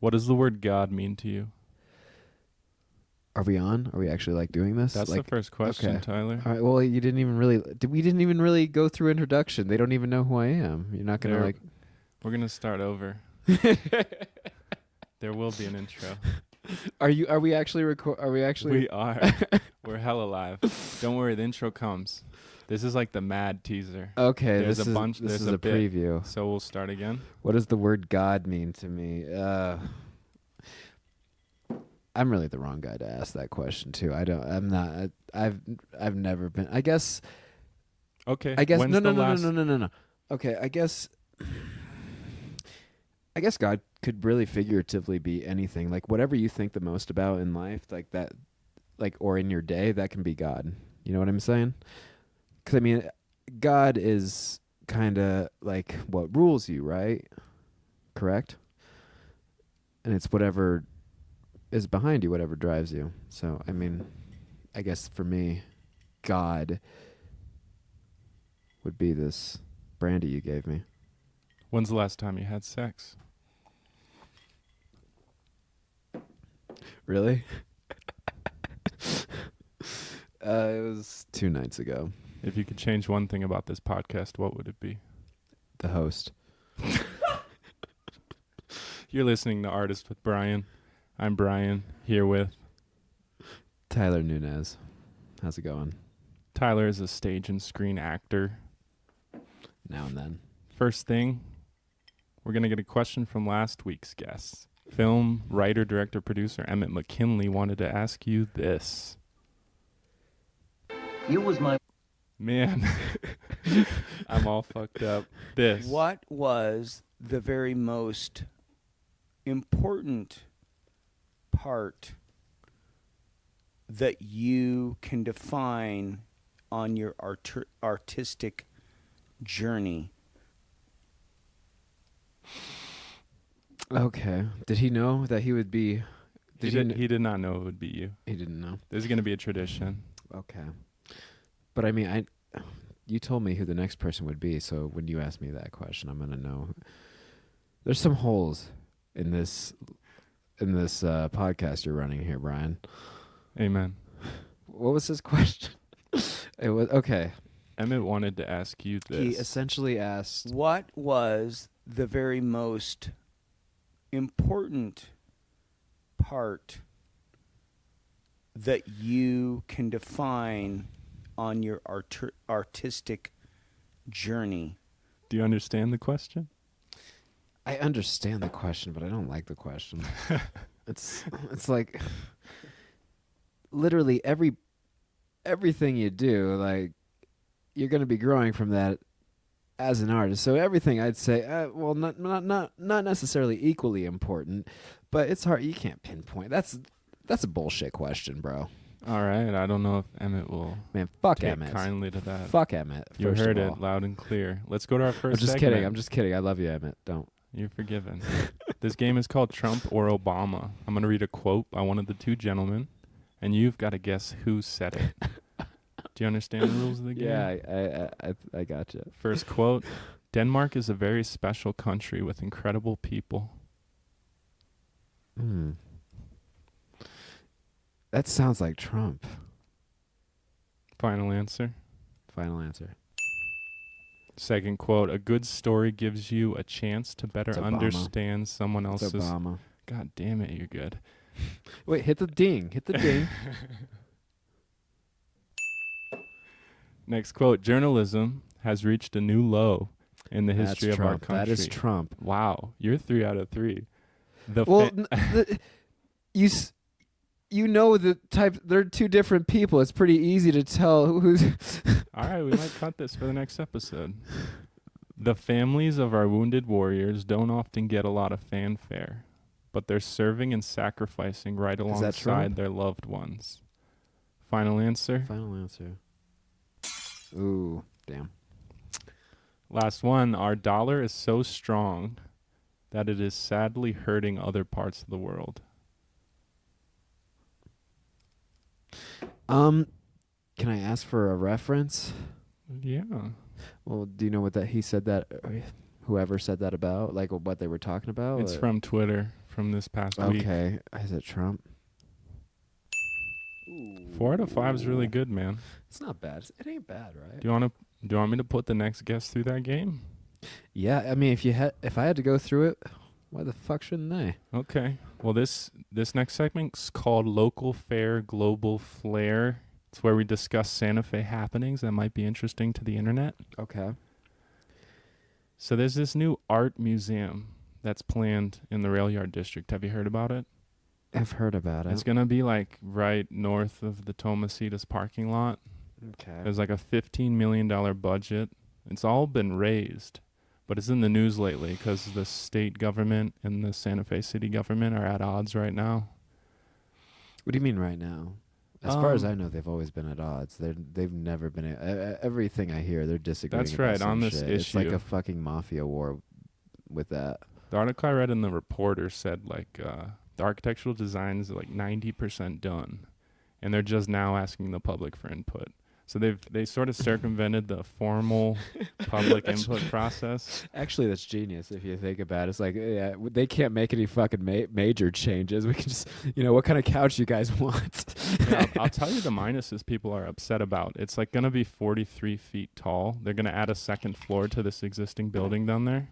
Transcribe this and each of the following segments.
What does the word God mean to you? Are we on? Are we actually like doing this? That's like, the first question, okay. Tyler. All right. Well, you didn't even really. We didn't even really go through introduction. They don't even know who I am. You're not gonna like. We're gonna start over. There will be an intro. Are we actually Are we actually? We are. We're hella live. Don't worry, the intro comes. This is like the mad teaser. Okay, There's this a is bunch. this There's is a a bit. preview. So we'll start again. What does the word God mean to me? I'm really the wrong guy to ask that question too. I'm not. I've never been. I guess. Okay. I guess When's no. Okay, I guess God could really figuratively be anything. Like whatever you think the most about in life, like that, like or in your day, that can be God. You know what I'm saying? Because I mean, God is kind of like what rules you, right? Correct? And it's whatever is behind you, whatever drives you. So, I mean, I guess for me, God would be this brandy you gave me. When's the last time you had sex? Really? It was 2 nights ago. If you could change one thing about this podcast, what would it be? The host. You're listening to Artist with Brian. I'm Brian, here with Tyler Nunez. How's it going? Tyler is a stage and screen actor. Now and then. First thing, we're going to get a question from last week's guest. Film writer, director, producer Emmett McKinley wanted to ask you this. You was my... Man, I'm all fucked up. This. What was the very most important part that you can define on your artistic journey? Okay. Did he know that he would be... He did not know it would be you. He didn't know. This is going to be a tradition. Okay. But I mean, you told me who the next person would be, so when you ask me that question, I'm going to know. There's some holes in this podcast you're running here, Brian. Amen. What was his question? It was okay. Emmett wanted to ask you this. He essentially asked, What was the very most important part that you can define on your artistic journey? Do you understand the question? I understand the question, but I don't like the question. It's like literally everything you do, like you're going to be growing from that as an artist. So everything I'd say, well, not necessarily equally important, but it's hard. You can't pinpoint. That's a bullshit question, bro. All right. I don't know if Emmett will fuck take Emmett. kindly to that. Fuck Emmett. You heard it loud and clear. Let's go to our first segment. I'm just kidding. I love you, Emmett. Don't. You're forgiven. This game is called Trump or Obama. I'm going to read a quote by one of the two gentlemen, and you've got to guess who said it. Do you understand the rules of the game? Yeah, I gotcha. First quote, Denmark is a very special country with incredible people. That sounds like Trump. Final answer. Final answer. Second quote, a good story gives you a chance to better It's Obama. Understand someone It's else's... Obama. God damn it, you're good. Wait, hit the ding. Hit the ding. Next quote, journalism has reached a new low in the history of our country. That is Trump. Wow, you're 3 out of 3. You know the type. They're two different people. It's pretty easy to tell who's. All right, we might cut this for the next episode. The families of our wounded warriors don't often get a lot of fanfare, but they're serving and sacrificing right alongside their loved ones. Final answer? Final answer. Ooh, damn. Last one. Our dollar is so strong that it is sadly hurting other parts of the world. Can I ask for a reference? Yeah. Well, do you know what that he said that? Whoever said that about, like what they were talking about? It's from Twitter, from this past week. Okay. Is it Trump? 4 out of 5 is really good, man. It's not bad. It ain't bad, right? Do you want me to put the next guest through that game? Yeah, I mean, if I had to go through it, why the fuck shouldn't they? Okay. Well, this next segment's called Local Fair Global Flair. It's where we discuss Santa Fe happenings that might be interesting to the internet. Okay. So there's this new art museum that's planned in the Rail Yard District. Have you heard about it? I've heard about it. It's going to be like right north of the Tomasitas parking lot. Okay. There's like a $15 million budget. It's all been raised, but it's in the news lately because the state government and the Santa Fe city government are at odds right now. What do you mean right now? As far as I know, they've always been at odds. They've never been. Everything I hear, they're disagreeing. That's about right, some on this shit. issue. It's like a fucking mafia war with that. The article I read in the Reporter said like the architectural design is like 90% done, and they're just now asking the public for input. So they sort of circumvented the formal public input process. Actually, that's genius if you think about it. It's like, yeah, they can't make any fucking major changes. We can just, what kind of couch you guys want? Yeah, I'll tell you the minuses people are upset about. It's like going to be 43 feet tall. They're going to add a second floor to this existing building down there.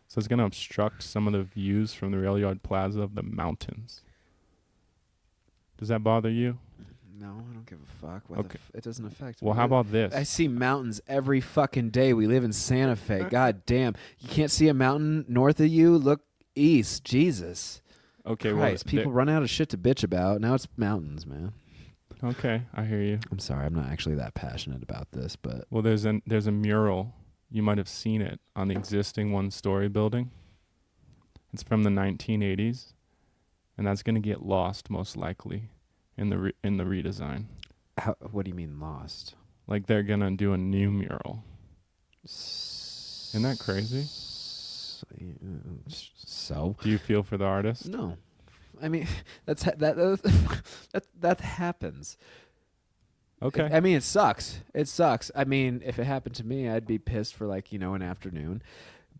So it's going to obstruct some of the views from the Rail Yard Plaza of the mountains. Does that bother you? No, I don't give a fuck. Okay. It doesn't affect me. Well, how about this? I see mountains every fucking day. We live in Santa Fe. God damn. You can't see a mountain north of you? Look east. Jesus. Okay, Christ. well, people run out of shit to bitch about. Now it's mountains, man. Okay, I hear you. I'm sorry. I'm not actually that passionate about this, but... Well, there's a mural. You might have seen it on the existing one-story building. It's from the 1980s, and that's going to get lost most likely in the redesign. What do you mean lost? Like they're going to do a new mural. Isn't that crazy? So? Do you feel for the artist? No. I mean, that happens. Okay. I mean, it sucks. It sucks. I mean, if it happened to me, I'd be pissed for an afternoon.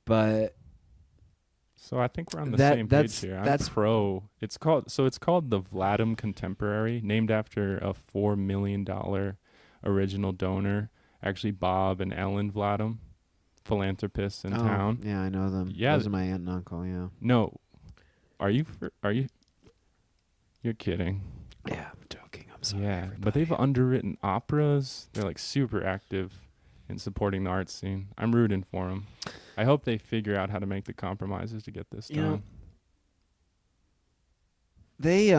But so I think we're on the same page here. That's pro. It's called the Vladim Contemporary, named after a $4 million original donor. Actually, Bob and Ellen Vladim, philanthropists in town. Yeah, I know them. Yeah, those are my aunt and uncle. Yeah. No, are you? You're kidding. Yeah, I'm joking. I'm sorry. Yeah, everybody. but they've underwritten operas. They're like super active in supporting the art scene. I'm rooting for them. I hope they figure out how to make the compromises to get this done. They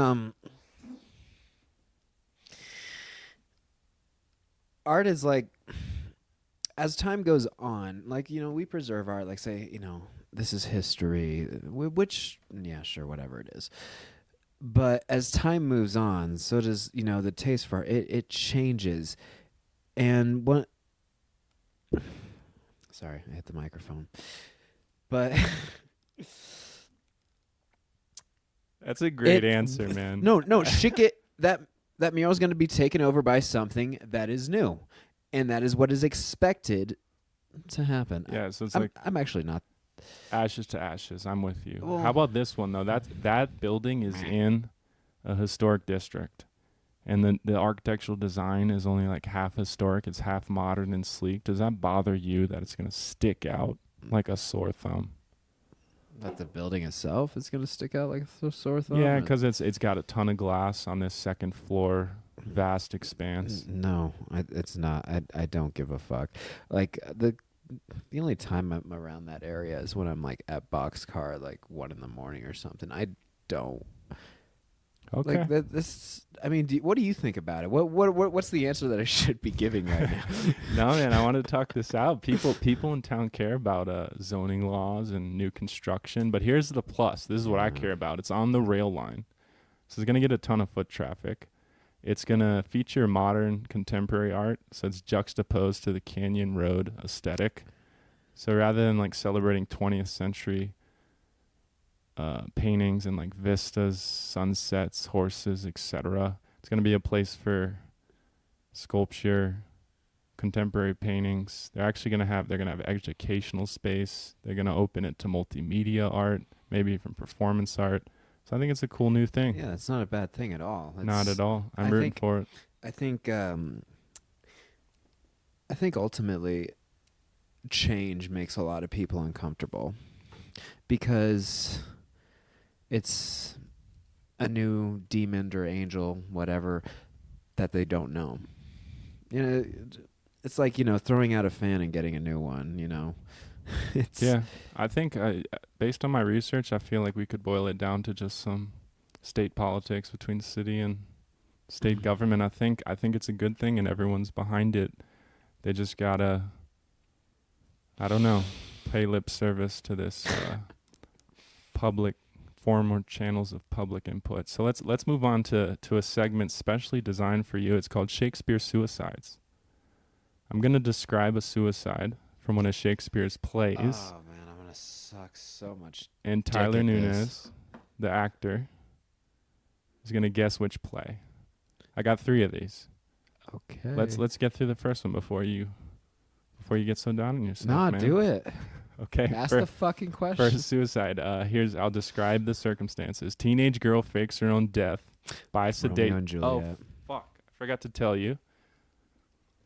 art is like, as time goes on, like, we preserve art, like say, this is history, which, yeah, sure, whatever it is. But as time moves on, so does, the taste for art. It changes. And what... Sorry, I hit the microphone. But... That's a great answer, man. No, shit get... That mural's going to be taken over by something that is new. And that is what is expected to happen. Yeah, so it's I'm actually not... Ashes to ashes. I'm with you. Well, how about this one, though? That building is in a historic district. And the architectural design is only like half historic. It's half modern and sleek. Does that bother you that it's going to stick out like a sore thumb? That the building itself is going to stick out like a sore thumb? Yeah, because it's got a ton of glass on this second floor, vast expanse. No, it's not. I don't give a fuck. Like, the only time I'm around that area is when I'm like at Boxcar at like 1 a.m. or something. I don't. Okay. Like this. I mean, what do you think about it? What's the answer that I should be giving right now? No, man, I want to talk this out. People in town care about zoning laws and new construction, but here's the plus. This is what I care about. It's on the rail line, so it's gonna get a ton of foot traffic. It's gonna feature modern contemporary art, so it's juxtaposed to the Canyon Road aesthetic. So rather than like celebrating 20th century paintings and like vistas, sunsets, horses, etc., it's gonna be a place for sculpture, contemporary paintings. They're gonna have educational space. They're gonna open it to multimedia art, maybe even performance art. So I think it's a cool new thing. Yeah, that's not a bad thing at all. Not at all. I'm rooting for it. I think ultimately change makes a lot of people uncomfortable because it's a new demon or angel, whatever, that they don't know. You know, it's like, throwing out a fan and getting a new one, Yeah, I think based on my research, I feel like we could boil it down to just some state politics between the city and state government. I think it's a good thing and everyone's behind it. They just gotta, I don't know, pay lip service to this public form or channels of public input. So let's move on to a segment specially designed for you. It's called Shakespeare Suicides. I'm gonna describe a suicide from one of Shakespeare's plays. Oh man, I'm gonna suck so much. And Tyler Nunez, the actor, is gonna guess which play. I got 3 of these. Okay. Let's get through the first one before you get so down on yourself. Nah, man. do it. Okay. Ask the fucking question. First suicide. I'll describe the circumstances. Teenage girl fakes her own death by sedate. Romeo and Juliet. Oh fuck! I forgot to tell you.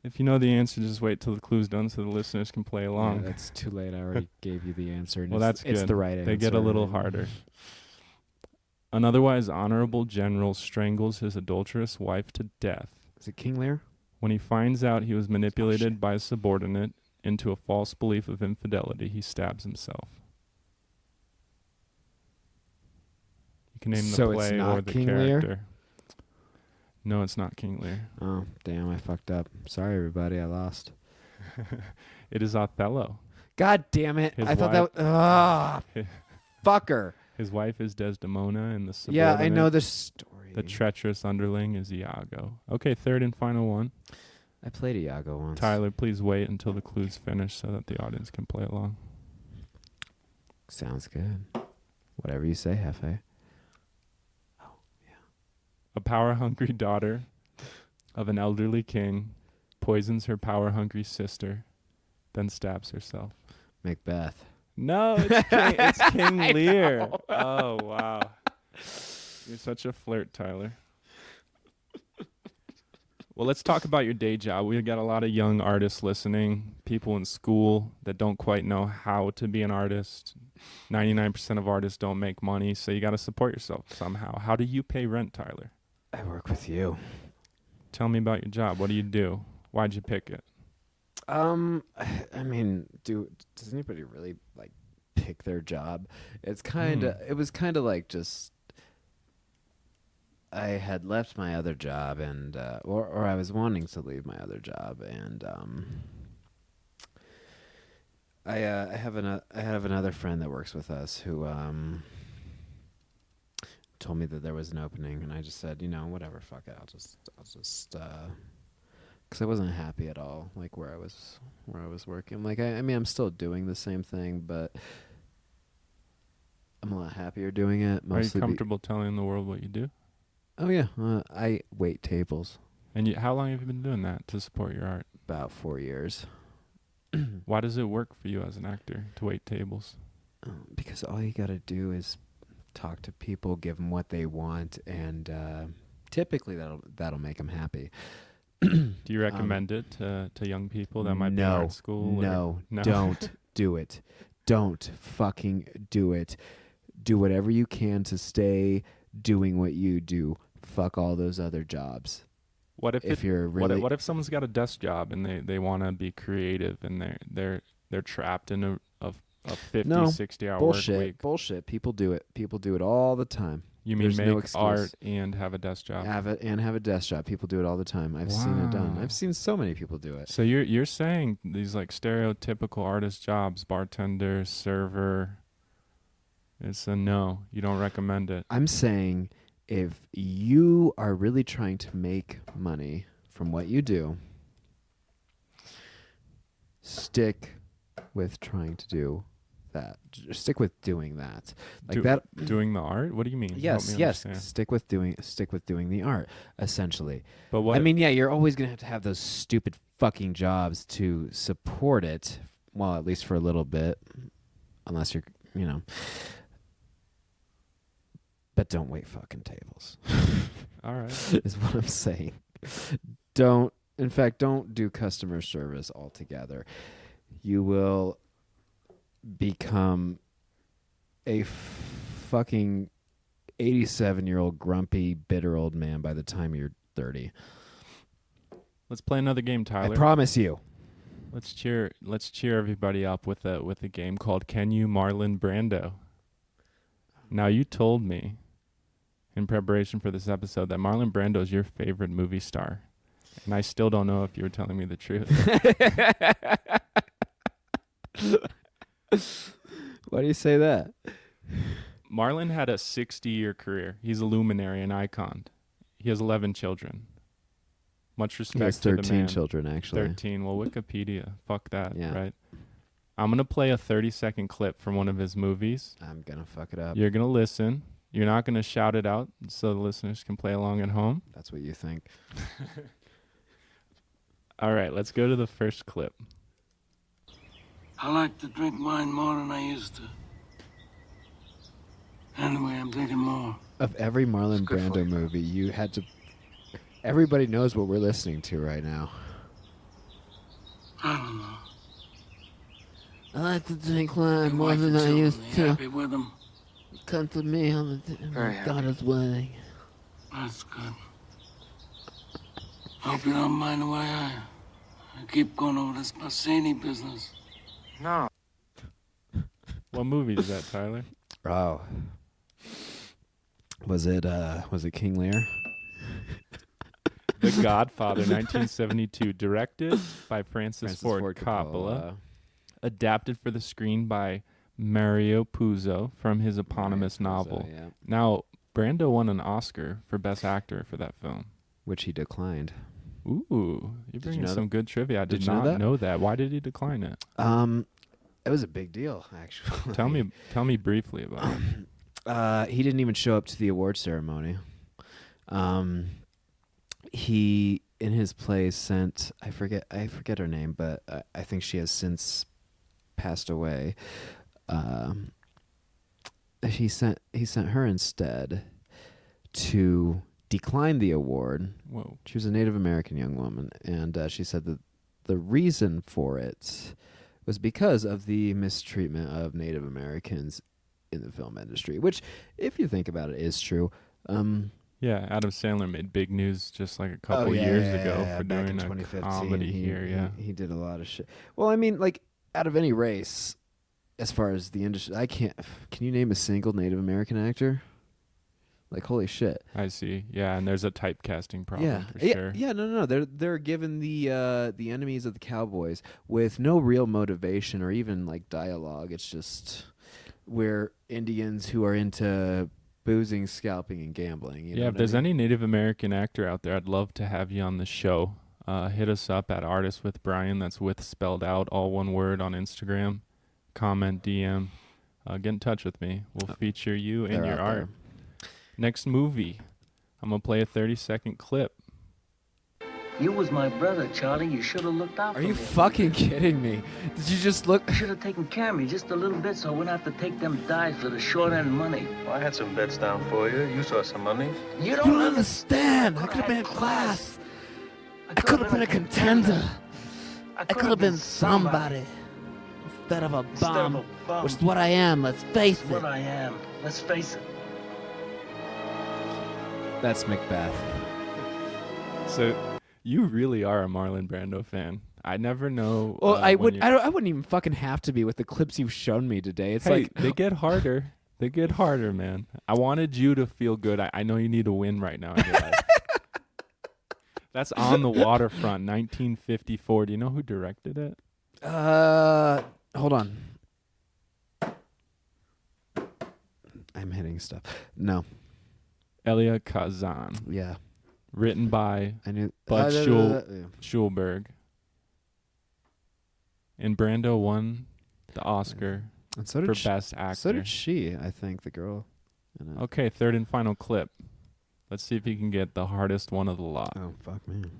If you know the answer, just wait till the clue's done so the listeners can play along. Yeah, that's too late. I already gave you the answer. And Well, that's it's good. the right answer. They get a little harder. An otherwise honorable general strangles his adulterous wife to death. Is it King Lear? When he finds out he was manipulated by a subordinate into a false belief of infidelity, he stabs himself. You can name So the it's play not or the King Lear? character. No, it's not King Lear. Oh, damn, I fucked up. Sorry, everybody, I lost. It is Othello. God damn it. His I thought that was... fucker. His wife is Desdemona, and the subordinate, Yeah, I know the story. the treacherous underling is Iago. Okay, third and final one. I played Iago once. Tyler, please wait until the clue's finished so that the audience can play along. Sounds good. Whatever you say, Hefe. A power-hungry daughter of an elderly king poisons her power-hungry sister, then stabs herself. Macbeth. No, it's King Lear. Oh, wow. You're such a flirt, Tyler. Well, let's talk about your day job. We've got a lot of young artists listening, people in school that don't quite know how to be an artist. 99% of artists don't make money, so you got to support yourself somehow. How do you pay rent, Tyler? I work with you. Tell me about your job. What do you do? Why'd you pick it? I mean, does anybody really like pick their job? It's kind of it was kind of like just I had left my other job and or I was wanting to leave my other job and I have another friend that works with us who told me that there was an opening and I just said, whatever, fuck it. I'll just because I wasn't happy at all, like where I was working. Like I mean, I'm still doing the same thing, but I'm a lot happier doing it. Are you comfortable telling the world what you do? Oh yeah, I wait tables. And how long have you been doing that to support your art? About 4 years. Why does it work for you as an actor to wait tables? Because all you got to do is talk to people, give them what they want, and typically that'll make them happy. Do you recommend it to young people that might be in art school? No, don't do it. Don't fucking do it. Do whatever you can to stay doing what you do. Fuck all those other jobs. What if you're really what if someone's got a desk job and they want to be creative and they're trapped in a 50, 60 hour work week? Bullshit. People do it. People do it all the time. You mean There's make art and have a desk job? Have a desk job. People do it all the time. I've seen it done. I've seen so many people do it. So you're saying these like stereotypical artist jobs, bartender, server, it's a no. You don't recommend it. I'm saying if you are really trying to make money from what you do, stick with trying to do that. Stick with doing that. Doing the art? What do you mean? Yes. Understand. Stick with doing the art, essentially. But what? I mean, yeah, you're always gonna have to have those stupid fucking jobs to support it. Well, at least for a little bit, unless you're, but don't wait fucking tables. All right. Is what I'm saying. Don't do customer service altogether. You will become a fucking 87-year-old grumpy, bitter old man by the time you're 30. Let's play another game, Tyler. I promise you. Let's cheer everybody up with a game called Can You Marlon Brando? Now, you told me in preparation for this episode that Marlon Brando is your favorite movie star. And I still don't know if you were telling me the truth. Why do you say that? Marlon had a 60-year career. He's a luminary, an icon. He has 11 children. Much respect he has to the 13 man. children, actually. 13. Well, Wikipedia. Fuck that, Yeah. right? I'm going to play a 30-second clip from one of his movies. I'm going to fuck it up. You're going to listen. You're not going to shout it out so the listeners can play along at home. That's what you think. All right, let's go to the first clip. I like to drink wine more than I used to. Anyway, I'm drinking more. Of every Marlon Brando movie, you had to... Everybody knows what we're listening to right now. I don't know. I like to drink wine more Wife than and I children, used you to. happy with them? Come to me on my daughter's wedding. That's good. Hope you don't mind the way I keep going over this Bassini business. No. What movie is that, Tyler? Oh. Was it King Lear? The Godfather, 1972, directed by Francis Ford Coppola, adapted for the screen by Mario Puzo from his eponymous novel. Yeah. Now, Brando won an Oscar for Best Actor for that film. Which he declined. Ooh, you're bringing know some that? good trivia. I did you know not that? know that. Why did he decline it? It was a big deal, actually. Tell me briefly about it. He didn't even show up to the award ceremony. He, in his play, sent I forget her name, but I think she has since passed away. He sent her instead to decline the award. Whoa. She was a Native American young woman, and she said that the reason for it was because of the mistreatment of Native Americans in the film industry, which, if you think about it, is true. Yeah, Adam Sandler made big news just like a couple years ago for back doing in a 2015, comedy here. Yeah, he did a lot of shit. Well, I mean, like, out of any race, as far as the industry, can you name a single Native American actor? Like, holy shit. I see. Yeah, and there's a typecasting problem for yeah, sure. Yeah, no. They're given the enemies of the Cowboys with no real motivation or even like dialogue. It's just we're Indians who are into boozing, scalping, and gambling. You know if what there's I mean? any Native American actor out there, I'd love to have you on the show. Hit us up at Artist with Brian. That's with spelled out, all one word, on Instagram. Comment, DM. Get in touch with me. We'll feature you in your art. There. Next movie. I'm going to play a 30-second clip. You was my brother, Charlie. You should have looked out for Are me. you fucking kidding me? Did you just look? You should have taken care of me just a little bit so I wouldn't have to take them dives for the short end money. Well, I had some bets down for you. You saw some money. You don't understand. I could have been class. I could have been a contender. I could have been somebody instead of a bum, which is what I am. Let's face What it. I am. Let's face it. That's Macbeth. So you really are a Marlon Brando fan. I never know. Well, I wouldn't even fucking have to be with the clips you've shown me today. It's Hey, like they get harder. They get harder, man. I wanted you to feel good. I know you need a win right now in your life. That's On the Waterfront, 1954. Do you know who directed it? hold on. I'm hitting stuff. No. Elia Kazan. Yeah. Written by I knew. Bud yeah. Schulberg. And Brando won the Oscar And so for did Best Actor. So did she, I think, the girl. In it. Okay, third and final clip. Let's see if you can get the hardest one of the lot. Oh, fuck me. You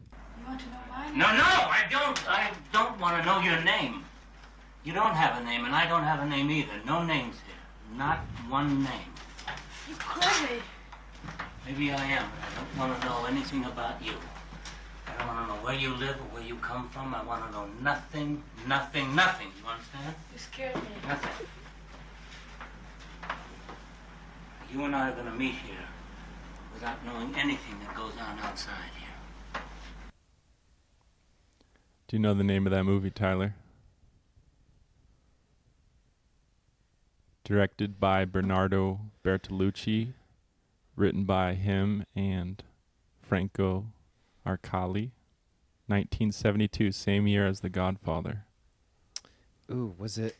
want to know why No, I don't. I don't want to know your name. You don't have a name, and I don't have a name either. No names here. Not one name. You're crazy. Maybe I am, but I don't want to know anything about you. I don't want to know where you live or where you come from. I want to know nothing. You understand? You scared me. Nothing. You and I are going to meet here without knowing anything that goes on outside here. Do you know the name of that movie, Tyler? Directed by Bernardo Bertolucci, written by him and Franco Arcali, 1972, same year as The Godfather. Ooh, was it?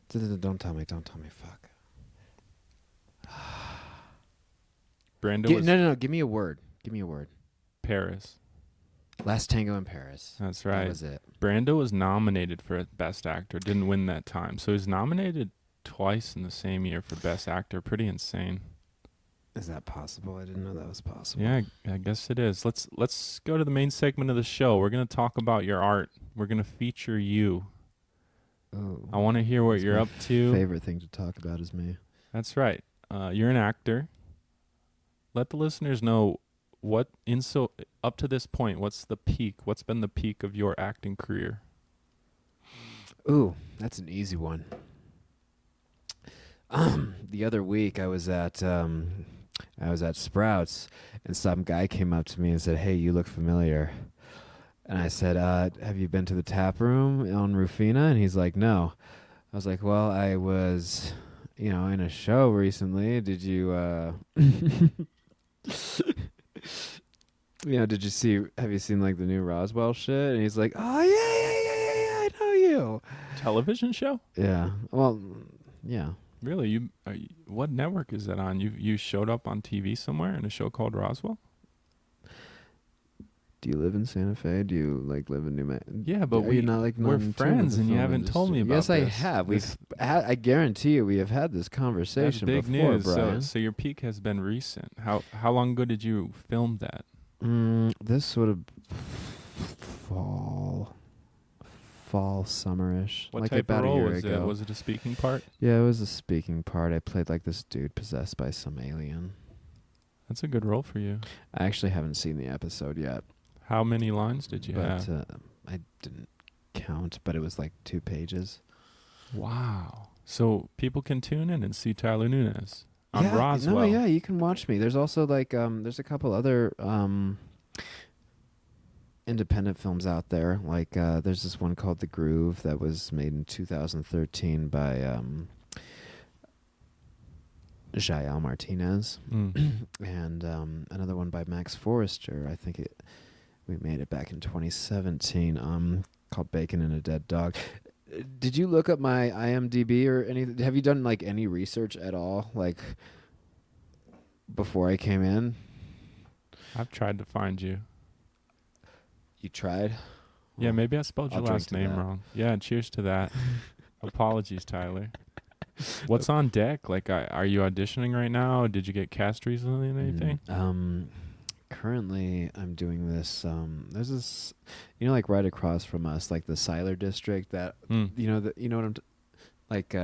Don't tell me. Fuck. Brando was No. Give me a word. Paris. Last Tango in Paris. That's right. That was it. Brando was nominated for Best Actor, didn't win that time. So he's nominated twice in the same year for Best Actor. Pretty insane. Is that possible? I didn't know that was possible. Yeah, I guess it is. Let's go to the main segment of the show. We're going to talk about your art. We're going to feature you. Oh, I want to hear what you're my up to. Favorite thing to talk about is me. That's right. You're an actor. Let the listeners know up to this point, what's the peak? What's been the peak of your acting career? Ooh, that's an easy one. The other week I was at Sprouts, and some guy came up to me and said, "Hey, you look familiar." And I said, "Have you been to the tap room on Rufina?" And he's like, "No." I was like, "Well, I was, in a show recently. Did you, have you seen like the new Roswell shit?" And he's like, "Oh yeah, I know you." Television show? Yeah. Well, yeah. Really? What network is that on? You showed up on TV somewhere in a show called Roswell? Do you live in Santa Fe? Do you live in New Mexico? Yeah, but we're friends, and you haven't told me about this. Yes, I this. have. I guarantee you, we have had this conversation That's big before, news. Brian. So your peak has been recent. How long ago did you film that? This sort of fall, summerish. What like type about of role a year was ago. it? Was it a speaking part? Yeah, it was a speaking part. I played like this dude possessed by some alien. That's a good role for you. I actually haven't seen the episode yet. How many lines did you have? I didn't count, but it was like 2 pages. Wow. So people can tune in and see Tyler Nunez on Roswell. No, yeah, you can watch me. There's also there's a couple other independent films out there. Like there's this one called The Groove that was made in 2013 by Jael Martinez, and another one by Max Forrester. I think we made it back in 2017. Called Bacon and a Dead Dog. Did you look up my IMDb or anything? Have you done like any research at all, like before I came in? I've tried to find you. You tried? Yeah, Well, maybe I spelled your I'll drink last to name that. wrong. Yeah, cheers to that. Apologies, Tyler. What's on deck? Like, are you auditioning right now? Did you get cast recently and anything? Currently, I'm doing this. There's this, like right across from us, like the Siler District. That you know what I'm like.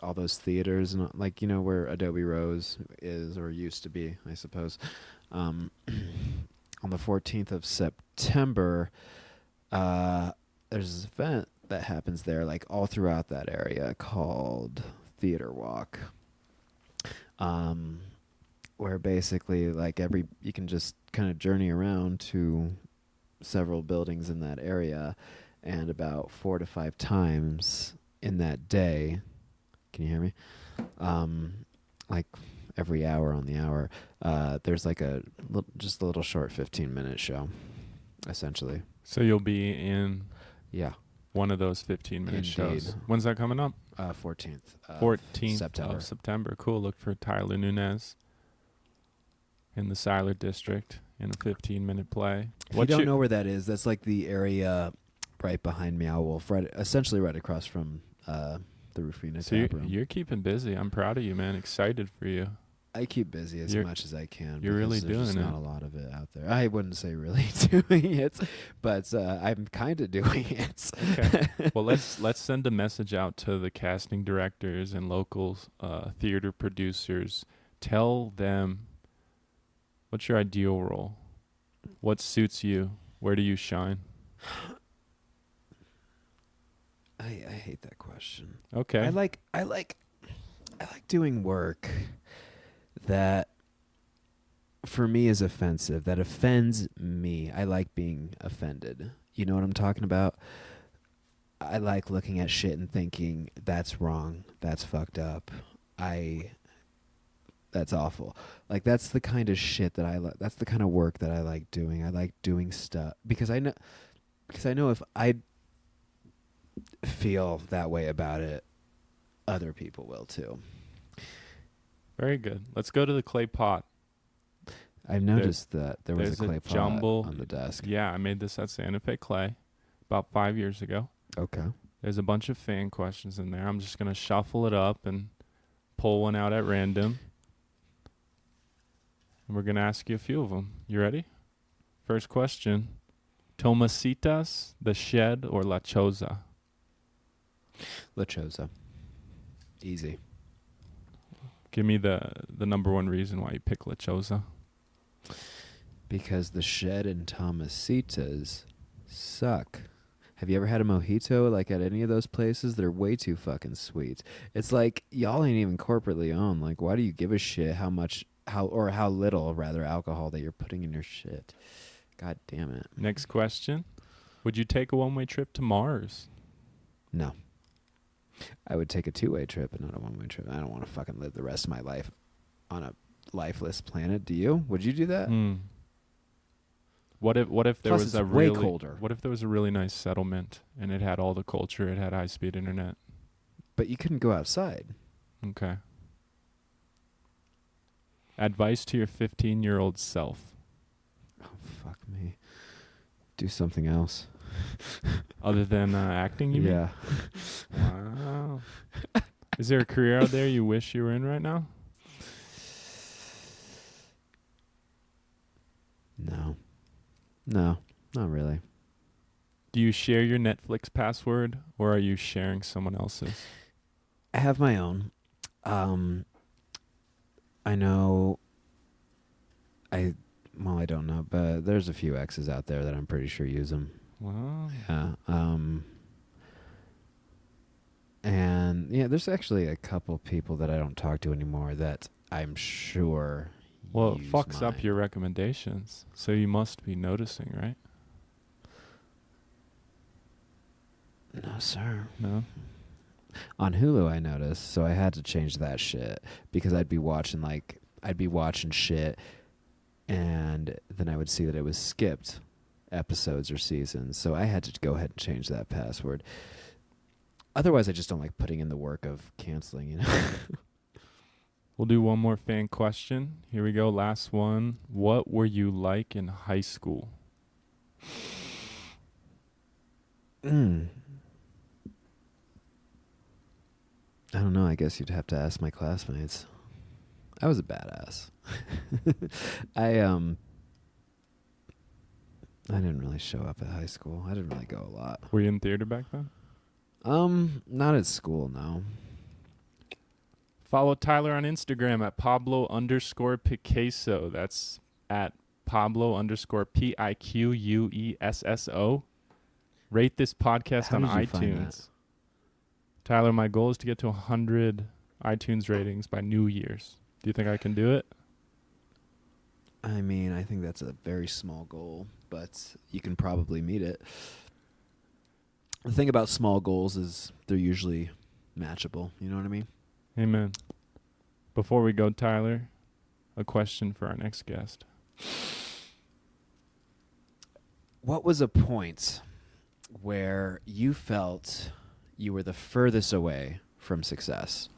All those theaters and like where Adobe Rose is or used to be, I suppose. On the 14th of September, there's this event that happens there, like all throughout that area, called Theater Walk. Where basically like you can just kind of journey around to several buildings in that area, and about 4 to 5 times in that day, can you hear me? Like every hour on the hour, there's like just a little short 15-minute show, essentially. So you'll be in Yeah. one of those 15-minute shows. Indeed. When's that coming up? 14th. 14th September. of September. Cool. Look for Tyler Nunez in the Siler District in a 15-minute play. If you don't know where that is, that's like the area right behind Meow Wolf, essentially right across from the Rufina So Tap Room. you're keeping busy. I'm proud of you, man. Excited for you. I keep busy as much as I can. You're really there's just doing not it. a lot of it out there. I wouldn't say really doing it, but I'm kind of doing it. Okay. Well, let's send a message out to the casting directors and local theater producers. Tell them what's your ideal role. What suits you? Where do you shine? I hate that question. Okay. I like doing work that for me is offensive, that offends me. I like being offended. You know what I'm talking about? I like looking at shit and thinking that's wrong, that's fucked up. That's awful. Like that's the kind of shit that I like. That's the kind of work that I like doing. I like doing stuff because I know if I feel that way about it, other people will too. Very good. Let's go to the clay pot. I've noticed that there was a clay pot jumble on the desk. Yeah, I made this at Santa Fe Clay about 5 years ago. Okay. There's a bunch of fan questions in there. I'm just going to shuffle it up and pull one out at random. And we're going to ask you a few of them. You ready? First question. Tomasitas, The Shed, or La Choza? La Choza. Easy. Give me the number one reason why you pick La Choza. Because The Shed and Tomasitas suck. Have you ever had a mojito like at any of those places? They're way too fucking sweet. It's like y'all ain't even corporately owned. Like, why do you give a shit how little rather alcohol that you're putting in your shit? God damn it. Next question. Would you take a one-way trip to Mars? No. I would take a two-way trip and not a one-way trip. I don't want to fucking live the rest of my life on a lifeless planet. Do you? Would you do that? What if there Plus was it's a way really colder. What if there was a really nice settlement and it had all the culture, it had high-speed internet? But you couldn't go outside. Okay. Advice to your 15-year-old self. Oh, fuck me. Do something else. Other than acting, you mean? Yeah. Wow. Is there a career out there you wish you were in right now? No, not really. Do you share your Netflix password or are you sharing someone else's? I have my own. I know. I don't know, but there's a few exes out there that I'm pretty sure use them. Wow. Yeah. And yeah, there's actually a couple people that I don't talk to anymore that I'm sure. Well, it use fucks up mine. your recommendations, so you must be noticing, right? No, sir. No? On Hulu, I noticed, so I had to change that shit because I'd be watching shit, and then I would see that it was skipped episodes or seasons, so I had to go ahead and change that password. Otherwise, I just don't like putting in the work of canceling, you know. We'll do one more fan question. Here we go, last one. What were you like in high school? I don't know. I guess you'd have to ask my classmates. I was a badass. I didn't really show up at high school. I didn't really go a lot. Were you in theater back then? Not at school, no. Follow Tyler on Instagram at Pablo_Picasso. That's at Pablo_PIQUESSO. Rate this podcast How on did you find iTunes. that? Tyler, my goal is to get to 100 iTunes ratings by New Year's. Do you think I can do it? I mean, I think that's a very small goal, but you can probably meet it. The thing about small goals is they're usually matchable. You know what I mean? Amen. Before we go, Tyler, a question for our next guest. What was a point where you felt you were the furthest away from success?